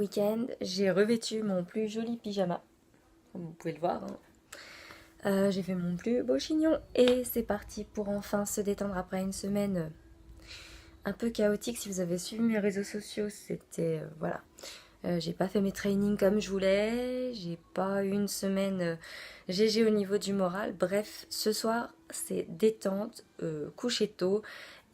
week-end, j'ai revêtu mon plus joli pyjama, comme vous pouvez le voir. J'ai fait mon plus beau chignon et c'est parti pour enfin se détendre après une semaine un peu chaotique. Si vous avez suivi mes réseaux sociaux, c'était voilà. J'ai pas fait mes trainings comme je voulais, j'ai pas eu une semaine GG au niveau du moral. Bref, ce soir c'est détente, coucher tôt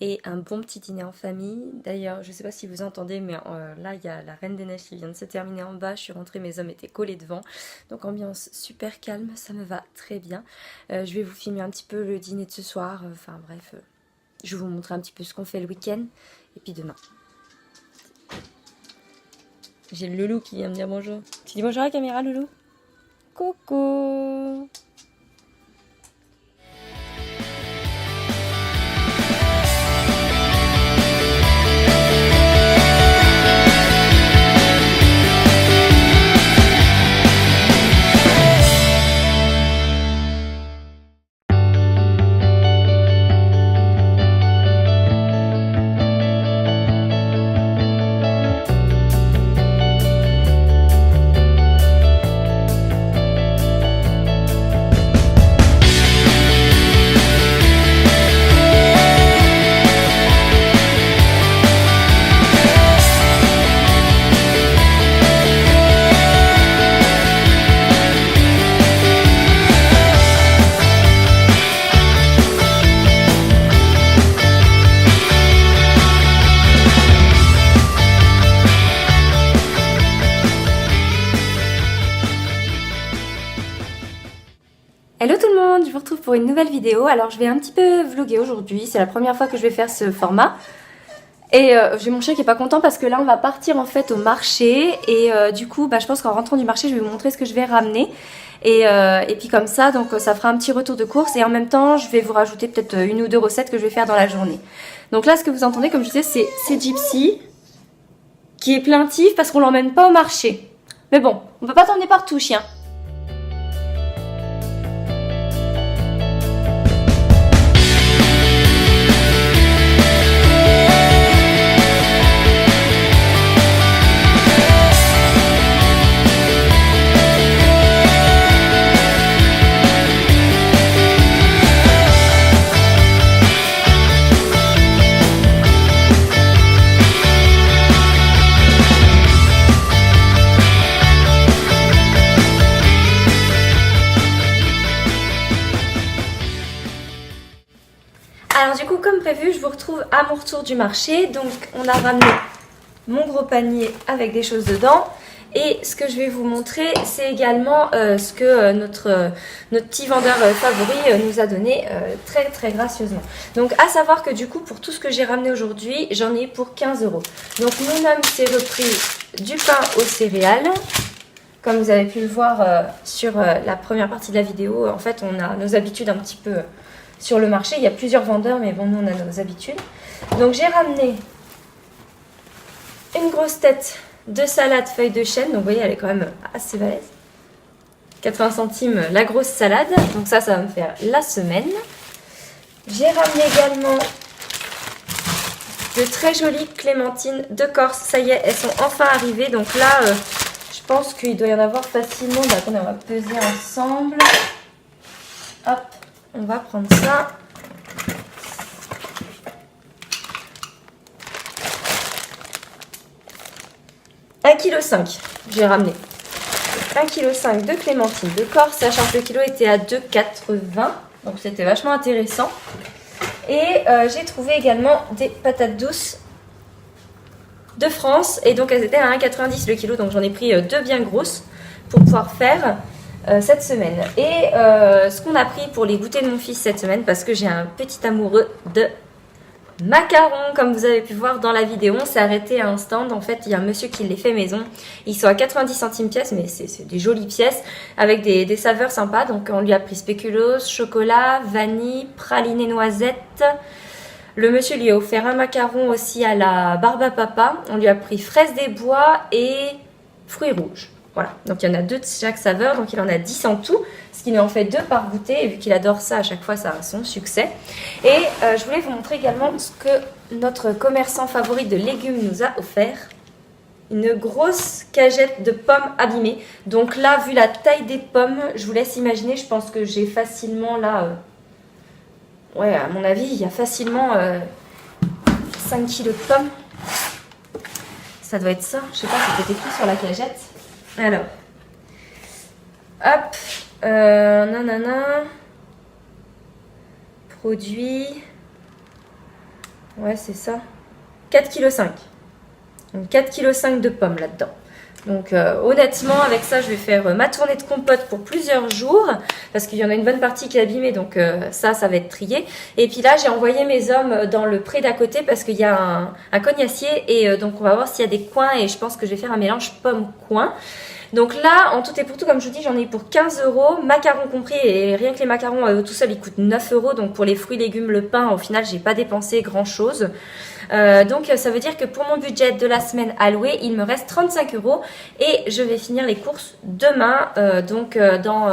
et un bon petit dîner en famille. D'ailleurs, je sais pas si vous entendez, mais là il y a la Reine des Neiges qui vient de se terminer en bas. Je suis rentrée, mes hommes étaient collés devant, donc ambiance super calme, ça me va très bien. Je vais vous filmer un petit peu le dîner de ce soir, enfin bref, je vais vous montrer un petit peu ce qu'on fait le week-end et puis demain. J'ai le loulou qui vient me dire bonjour. Tu dis bonjour à la caméra, loulou? Coucou! Hello tout le monde, je vous retrouve pour une nouvelle vidéo. Alors je vais un petit peu vlogger aujourd'hui, c'est la première fois que je vais faire ce format. Et j'ai mon chien qui est pas content parce que là on va partir en fait au marché. Et du coup je pense qu'en rentrant du marché je vais vous montrer ce que je vais ramener. Et puis comme ça, donc ça fera un petit retour de course. Et en même temps je vais vous rajouter peut-être une ou deux recettes que je vais faire dans la journée. Donc là ce que vous entendez, comme je disais, c'est Gypsy qui est plaintif parce qu'on l'emmène pas au marché. Mais bon, on peut pas t'emmener partout, chien. Alors du coup, comme prévu, je vous retrouve à mon retour du marché. Donc on a ramené mon gros panier avec des choses dedans. Et ce que je vais vous montrer, c'est également ce que notre petit vendeur favori nous a donné très très gracieusement. Donc à savoir que du coup, pour tout ce que j'ai ramené aujourd'hui, j'en ai pour 15 €. Donc mon homme s'est repris du pain aux céréales. Comme vous avez pu le voir sur la première partie de la vidéo, en fait on a nos habitudes un petit peu... Sur le marché, il y a plusieurs vendeurs, mais bon, nous, on a nos habitudes. Donc, j'ai ramené une grosse tête de salade feuille de chêne. Donc, vous voyez, elle est quand même assez balèze. 80 centimes la grosse salade. Donc, ça va me faire la semaine. J'ai ramené également de très jolies clémentines de Corse. Ça y est, elles sont enfin arrivées. Donc là, je pense qu'il doit y en avoir facilement. Bah, attendez, on va peser ensemble. Hop. On va prendre ça. Un 1,5 kg, j'ai ramené. 1,5 kg de clémentine de Corse, sachant que le kilo était à 2,80 €. Donc c'était vachement intéressant. Et j'ai trouvé également des patates douces de France. Et donc elles étaient à 1,90 € le kilo. Donc j'en ai pris deux bien grosses pour pouvoir faire... cette semaine. Et ce qu'on a pris pour les goûters de mon fils cette semaine, parce que j'ai un petit amoureux de macarons, comme vous avez pu voir dans la vidéo, on s'est arrêté à un stand. En fait, il y a un monsieur qui les fait maison. Ils sont à 90 centimes pièce, mais c'est des jolies pièces avec des saveurs sympas. Donc on lui a pris spéculoos, chocolat, vanille, praliné noisette. Le monsieur lui a offert un macaron aussi à la barbe à papa. On lui a pris fraises des bois et fruits rouges. Voilà, donc il y en a deux de chaque saveur, donc il en a 10 en tout, ce qui lui en fait deux par goûter, et vu qu'il adore ça, à chaque fois ça a son succès. Et je voulais vous montrer également ce que notre commerçant favori de légumes nous a offert. une grosse cagette de pommes abîmées. Donc là, vu la taille des pommes, je vous laisse imaginer, je pense que j'ai facilement là... ouais, à mon avis, il y a facilement 5 kilos de pommes. Ça doit être ça. Je sais pas, c'était écrit sur la cagette. Alors. Hop. Nanana. Produit. Ouais, c'est ça. 4,5 kg. Donc 4,5 kg de pommes là-dedans. Donc honnêtement, avec ça, je vais faire ma tournée de compote pour plusieurs jours. Parce qu'il y en a une bonne partie qui est abîmée. Donc ça va être trié. Et puis là, j'ai envoyé mes hommes dans le pré d'à côté. Parce qu'il y a un cognacier. Et donc on va voir s'il y a des coins. Et je pense que je vais faire un mélange pomme-coin. Donc là, en tout et pour tout, comme je vous dis, j'en ai pour 15 €, macarons compris, et rien que les macarons tout seuls, ils coûtent 9 €. Donc pour les fruits, légumes, le pain, au final, j'ai pas dépensé grand chose. Donc ça veut dire que pour mon budget de la semaine alloué, il me reste 35 € et je vais finir les courses demain, dans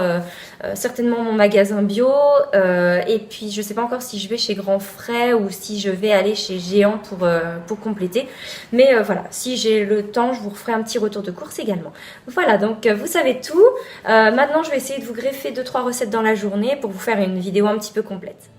certainement mon magasin bio, et puis je sais pas encore si je vais chez Grand Frais ou si je vais aller chez Géant pour compléter, mais voilà, si j'ai le temps, je vous referai un petit retour de course également. Voilà, donc vous savez tout. Maintenant je vais essayer de vous greffer 2-3 recettes dans la journée pour vous faire une vidéo un petit peu complète.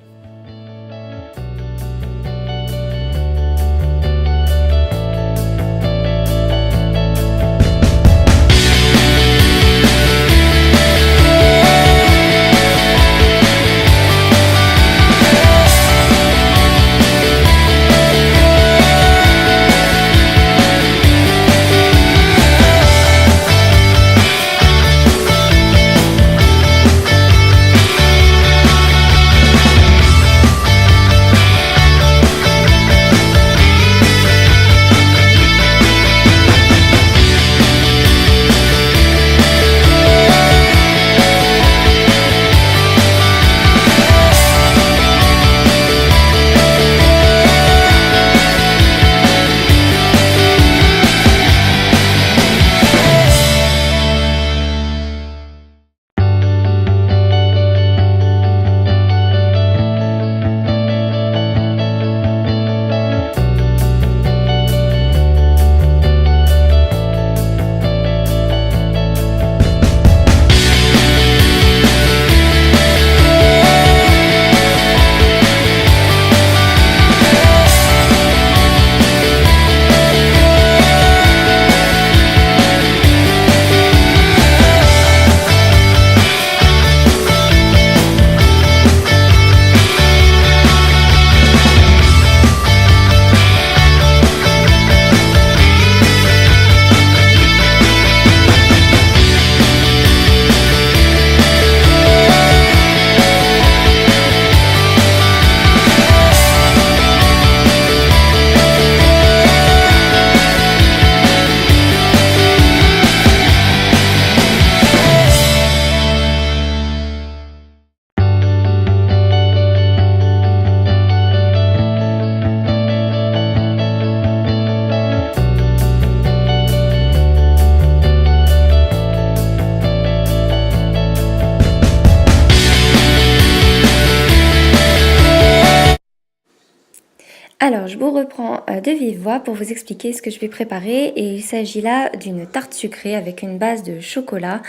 Alors, je vous reprends de vive voix pour vous expliquer ce que je vais préparer. Et il s'agit là d'une tarte sucrée avec une base de chocolat,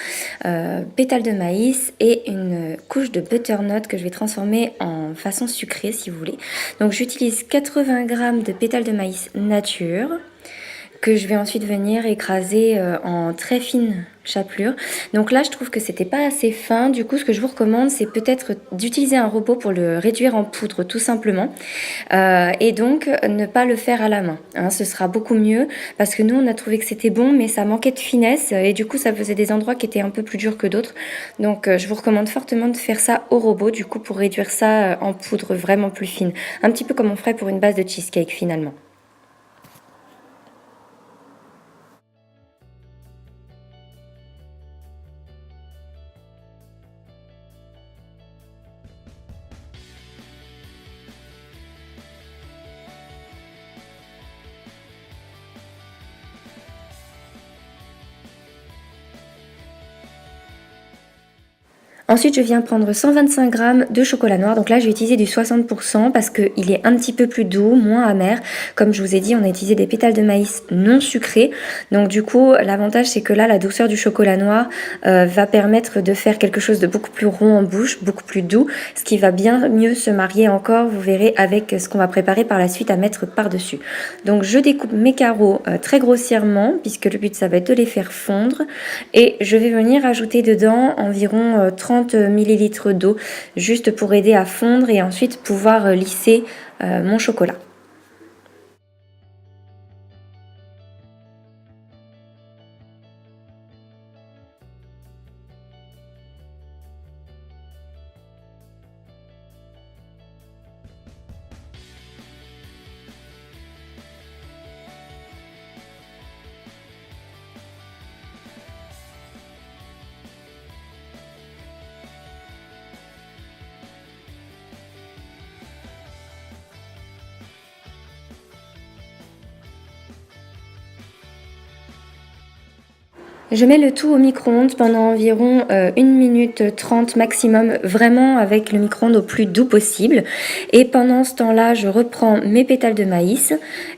pétales de maïs et une couche de butternut que je vais transformer en façon sucrée si vous voulez. Donc, j'utilise 80 g de pétales de maïs nature que je vais ensuite venir écraser en très fine chapelure. Donc là, je trouve que c'était pas assez fin. Du coup, ce que je vous recommande, c'est peut-être d'utiliser un robot pour le réduire en poudre, tout simplement. Et donc, ne pas le faire à la main. Hein, ce sera beaucoup mieux parce que nous, on a trouvé que c'était bon, mais ça manquait de finesse. Et du coup, ça faisait des endroits qui étaient un peu plus durs que d'autres. Donc, je vous recommande fortement de faire ça au robot, du coup, pour réduire ça en poudre vraiment plus fine. Un petit peu comme on ferait pour une base de cheesecake, finalement. Ensuite, je viens prendre 125 g de chocolat noir. Donc là, je vais utiliser du 60% parce qu'il est un petit peu plus doux, moins amer. Comme je vous ai dit, on a utilisé des pétales de maïs non sucrés. Donc du coup, l'avantage, c'est que là, la douceur du chocolat noir va permettre de faire quelque chose de beaucoup plus rond en bouche, beaucoup plus doux, ce qui va bien mieux se marier encore, vous verrez, avec ce qu'on va préparer par la suite à mettre par-dessus. Donc je découpe mes carreaux très grossièrement, puisque le but, ça va être de les faire fondre. Et je vais venir ajouter dedans environ 30 ml d'eau, juste pour aider à fondre et ensuite pouvoir lisser mon chocolat. Je mets le tout au micro-ondes pendant environ 1 minute 30 maximum, vraiment avec le micro-ondes au plus doux possible. Et pendant ce temps-là, je reprends mes pétales de maïs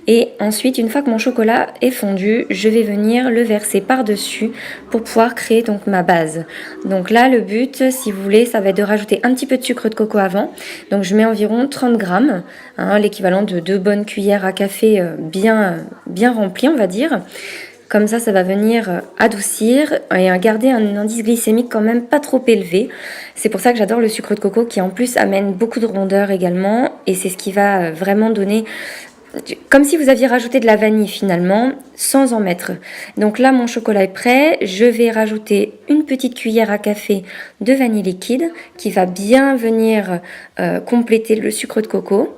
et ensuite, une fois que mon chocolat est fondu, je vais venir le verser par-dessus pour pouvoir créer donc ma base. Donc là, le but, si vous voulez, ça va être de rajouter un petit peu de sucre de coco avant. Donc je mets environ 30 grammes, l'équivalent de 2 bonnes cuillères à café bien remplies, on va dire. Comme ça va venir adoucir et garder un indice glycémique quand même pas trop élevé. C'est pour ça que j'adore le sucre de coco qui en plus amène beaucoup de rondeur également. Et c'est ce qui va vraiment donner, comme si vous aviez rajouté de la vanille finalement, sans en mettre. Donc là, mon chocolat est prêt. Je vais rajouter une petite cuillère à café de vanille liquide qui va bien venir compléter le sucre de coco.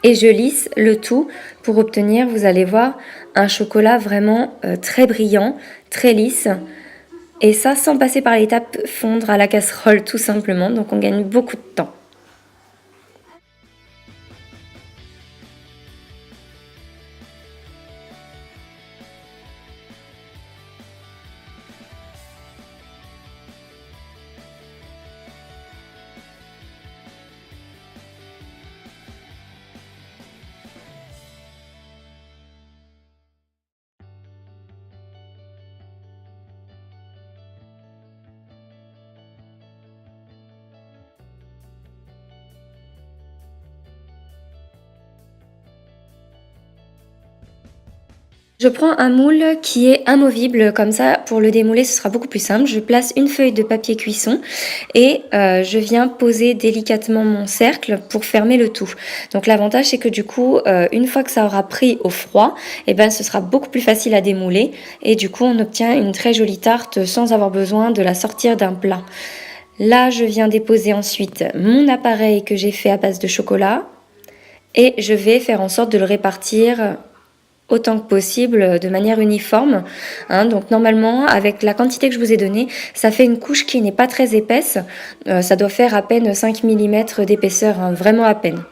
Et je lisse le tout pour obtenir, vous allez voir, un chocolat vraiment très brillant, très lisse. Et ça sans passer par l'étape fondre à la casserole tout simplement. Donc on gagne beaucoup de temps. Je prends un moule qui est amovible, comme ça pour le démouler ce sera beaucoup plus simple. Je place une feuille de papier cuisson et je viens poser délicatement mon cercle pour fermer le tout. Donc l'avantage c'est que du coup une fois que ça aura pris au froid, ce sera beaucoup plus facile à démouler et du coup on obtient une très jolie tarte sans avoir besoin de la sortir d'un plat. Là je viens déposer ensuite mon appareil que j'ai fait à base de chocolat et je vais faire en sorte de le répartir autant que possible de manière uniforme. Donc normalement, avec la quantité que je vous ai donnée, ça fait une couche qui n'est pas très épaisse. Ça doit faire à peine 5 mm d'épaisseur, vraiment à peine.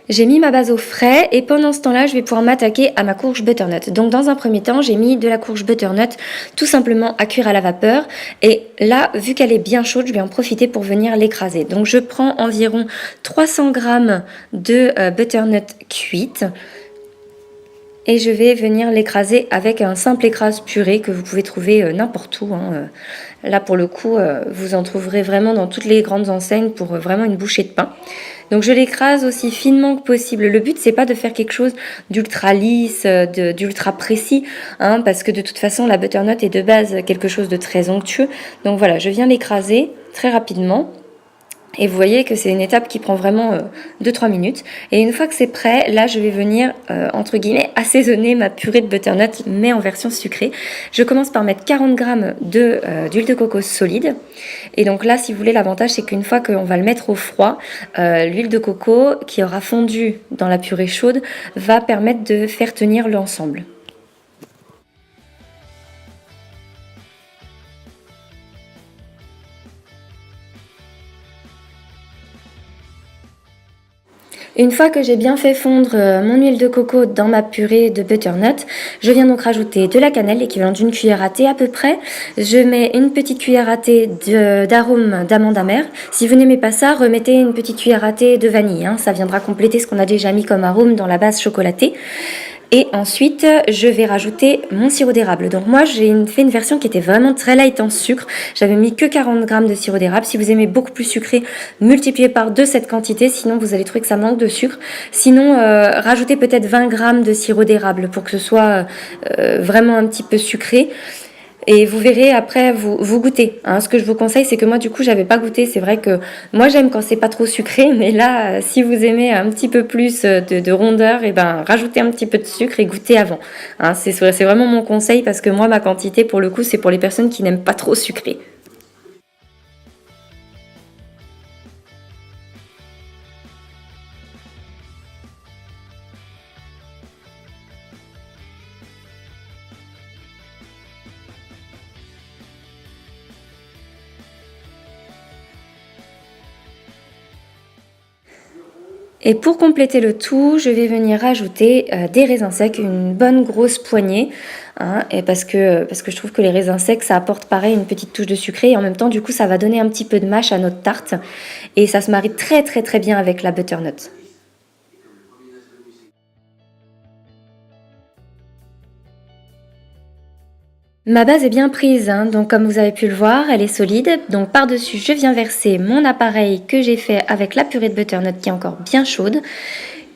J'ai mis ma base au frais et pendant ce temps-là, je vais pouvoir m'attaquer à ma courge butternut. Donc dans un premier temps, j'ai mis de la courge butternut tout simplement à cuire à la vapeur. Et là, vu qu'elle est bien chaude, je vais en profiter pour venir l'écraser. Donc je prends environ 300 g de butternut cuite. Et je vais venir l'écraser avec un simple écrase purée que vous pouvez trouver n'importe où. Là, pour le coup, vous en trouverez vraiment dans toutes les grandes enseignes pour vraiment une bouchée de pain. Donc, je l'écrase aussi finement que possible. Le but, c'est pas de faire quelque chose d'ultra lisse, d'ultra précis, parce que de toute façon, la butternut est de base quelque chose de très onctueux. Donc voilà, je viens l'écraser très rapidement. Et vous voyez que c'est une étape qui prend vraiment 2-3 minutes. Et une fois que c'est prêt, là je vais venir, entre guillemets, assaisonner ma purée de butternut, mais en version sucrée. Je commence par mettre 40 g d'huile de coco solide. Et donc là, si vous voulez, l'avantage c'est qu'une fois qu'on va le mettre au froid, l'huile de coco qui aura fondu dans la purée chaude va permettre de faire tenir l'ensemble. Une fois que j'ai bien fait fondre mon huile de coco dans ma purée de butternut, je viens donc rajouter de la cannelle, l'équivalent d'une cuillère à thé à peu près. Je mets une petite cuillère à thé d'arôme d'amande amère. Si vous n'aimez pas ça, remettez une petite cuillère à thé de vanille. Ça viendra compléter ce qu'on a déjà mis comme arôme dans la base chocolatée. Et ensuite, je vais rajouter mon sirop d'érable. Donc moi, j'ai fait une version qui était vraiment très light en sucre. J'avais mis que 40 g de sirop d'érable. Si vous aimez beaucoup plus sucré, multipliez par 2 cette quantité. Sinon, vous allez trouver que ça manque de sucre. Sinon, rajoutez peut-être 20 g de sirop d'érable pour que ce soit vraiment un petit peu sucré. Et vous verrez après, vous goûtez. Ce que je vous conseille, c'est que moi, du coup, j'avais pas goûté. C'est vrai que moi, j'aime quand c'est pas trop sucré. Mais là, si vous aimez un petit peu plus de rondeur, et ben, rajoutez un petit peu de sucre et goûtez avant. C'est vraiment mon conseil parce que moi, ma quantité, pour le coup, c'est pour les personnes qui n'aiment pas trop sucré. Et pour compléter le tout, je vais venir rajouter des raisins secs, une bonne grosse poignée, et parce que je trouve que les raisins secs, ça apporte pareil une petite touche de sucré, et en même temps, du coup, ça va donner un petit peu de mâche à notre tarte, et ça se marie très très très bien avec la butternut. Ma base est bien prise, donc comme vous avez pu le voir, elle est solide. Donc par-dessus, je viens verser mon appareil que j'ai fait avec la purée de butternut qui est encore bien chaude.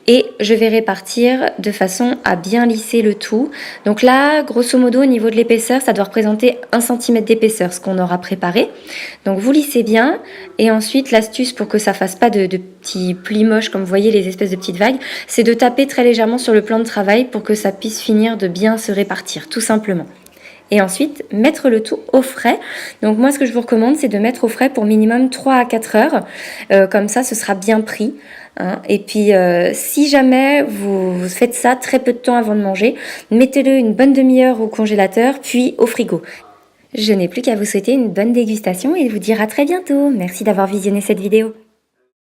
Et je vais répartir de façon à bien lisser le tout. Donc là, grosso modo, au niveau de l'épaisseur, ça doit représenter 1 cm d'épaisseur, ce qu'on aura préparé. Donc vous lissez bien. Et ensuite, l'astuce pour que ça fasse pas de petits plis moches, comme vous voyez, les espèces de petites vagues, c'est de taper très légèrement sur le plan de travail pour que ça puisse finir de bien se répartir, tout simplement. Et ensuite, mettre le tout au frais. Donc moi, ce que je vous recommande, c'est de mettre au frais pour minimum 3 à 4 heures. Comme ça, ce sera bien pris. Et puis, si jamais vous faites ça très peu de temps avant de manger, mettez-le une bonne demi-heure au congélateur, puis au frigo. Je n'ai plus qu'à vous souhaiter une bonne dégustation et vous dire à très bientôt. Merci d'avoir visionné cette vidéo.